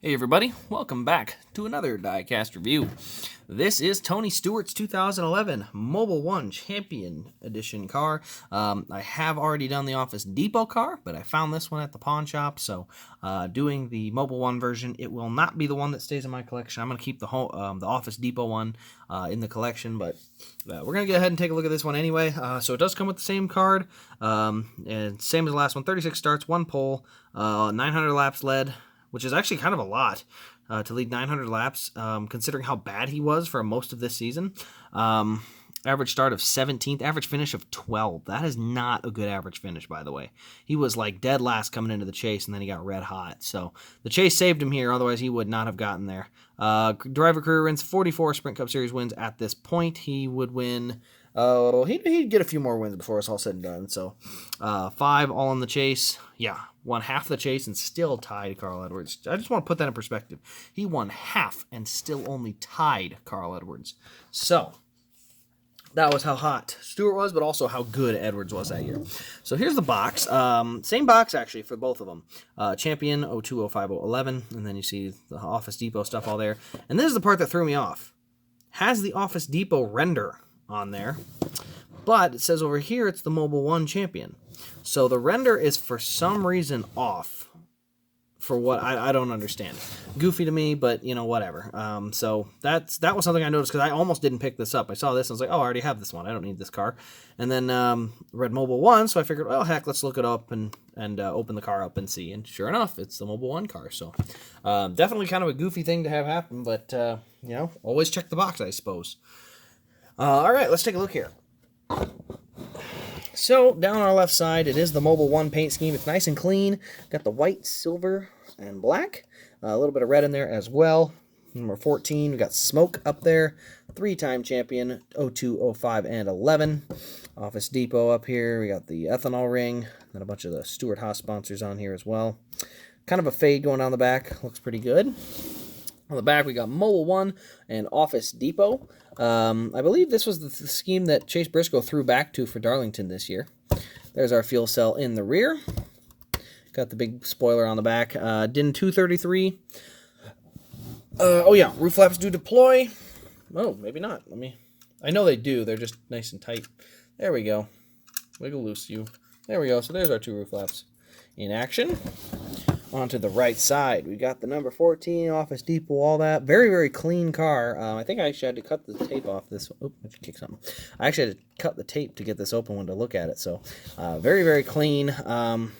Hey everybody, welcome back to another Diecast review. This is Tony Stewart's 2011 Mobil 1 Champion Edition car. I have already done the Office Depot car, but I found this one at the pawn shop, so doing the Mobil 1 version, it will not be the one that stays in my collection. I'm going to keep the Office Depot one in the collection, but we're going to go ahead and take a look at this one anyway. So it does come with the same card, and same as the last one, 36 starts, 1 pole, 900 laps led, which is actually kind of a lot to lead 900 laps, considering how bad he was for most of this season. Average start of 17th, average finish of 12th. That is not a good average finish, by the way. He was like dead last coming into the chase, and then he got red hot. So the chase saved him here, otherwise he would not have gotten there. Driver career wins, 44 Sprint Cup Series wins at this point. He would win... he'd get a few more wins before it's all said and done. So, 5 all in the chase. Yeah, won half the chase and still tied Carl Edwards. I just want to put that in perspective. He won half and still only tied Carl Edwards. So, that was how hot Stewart was, but also how good Edwards was that year. So here's the box. Same box, actually, for both of them. Champion, 02, 05, 11. And then you see the Office Depot stuff all there. And this is the part that threw me off. Has the Office Depot render on there, but it says over here it's the Mobil 1 Champion. So the render is for some reason off for what I don't understand. Goofy to me, but you know, whatever. So that was something I noticed because I almost didn't pick this up. I saw this and I was like, oh, I already have this one. I don't need this car. And then read Mobil 1, so I figured, well, heck, let's look it up and open the car up and see. And sure enough, it's the Mobil 1 car. So definitely kind of a goofy thing to have happen, but you know, always check the box, I suppose. All right, let's take a look here. So, down on our left side, it is the Mobil 1 paint scheme. It's nice and clean. Got the white, silver, and black. A little bit of red in there as well. Number 14, we got Smoke up there. 3-time champion, 02, 05, and 11. Office Depot up here. We got the ethanol ring. And a bunch of the Stewart Haas sponsors on here as well. Kind of a fade going down the back. Looks pretty good. On the back, we got Mobil 1 and Office Depot. I believe this was the scheme that Chase Briscoe threw back to for Darlington this year. There's our fuel cell in the rear. Got the big spoiler on the back. DIN 233. Oh yeah, roof flaps do deploy. Oh, maybe not. I know they do. They're just nice and tight. There we go. Wiggle loose you. There we go. So there's our 2 roof flaps in action. Onto the right side, we got the number 14, Office Depot, all that. Very, very clean car. I think I actually had to cut the tape off this. Oh, I should kick something. I actually had to cut the tape to get this open one to look at it. So, very, very clean. Mobil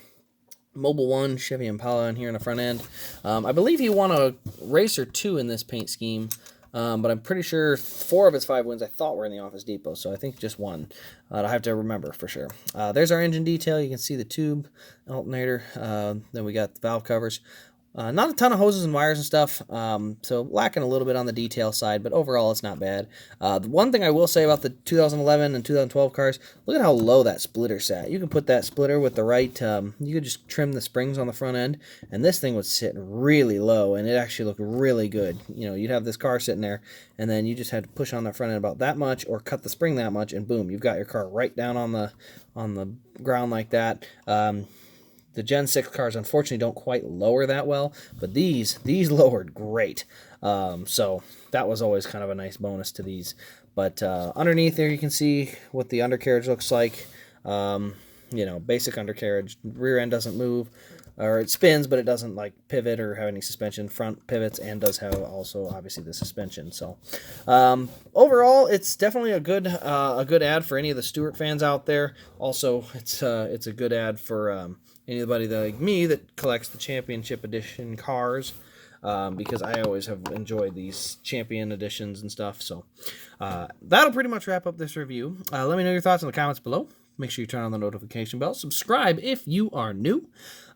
1 Chevy Impala in here in the front end. I believe he won a race or 2 in this paint scheme. But I'm pretty sure 4 of his 5 wins I thought were in the Office Depot, so I think just 1. I'll have to remember for sure. There's our engine detail. You can see the tube, alternator. Then we got the valve covers. Not a ton of hoses and wires and stuff, so lacking a little bit on the detail side, but overall it's not bad. The one thing I will say about the 2011 and 2012 cars, look at how low that splitter sat. You can put that splitter with the right, you could just trim the springs on the front end, and this thing would sit really low, and it actually looked really good. You know, you'd have this car sitting there, and then you just had to push on that front end about that much, or cut the spring that much, and boom, you've got your car right down on the ground like that. The Gen 6 cars, unfortunately, don't quite lower that well, but these lowered great. So that was always kind of a nice bonus to these. But underneath there, you can see what the undercarriage looks like. You know, basic undercarriage. Rear end doesn't move, or it spins, but it doesn't like pivot or have any suspension. Front pivots and does have also obviously the suspension. So overall, it's definitely a good ad for any of the Stewart fans out there. Also, it's a good ad for anybody like me that collects the Championship Edition cars, because I always have enjoyed these Champion Editions and stuff. So that'll pretty much wrap up this review. Let me know your thoughts in the comments below. Make sure you turn on the notification bell. Subscribe if you are new.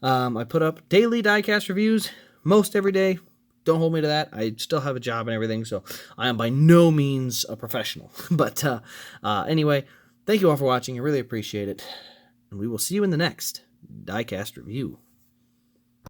I put up daily diecast reviews most every day. Don't hold me to that. I still have a job and everything, so I am by no means a professional. But anyway, thank you all for watching. I really appreciate it. And we will see you in the next Diecast review.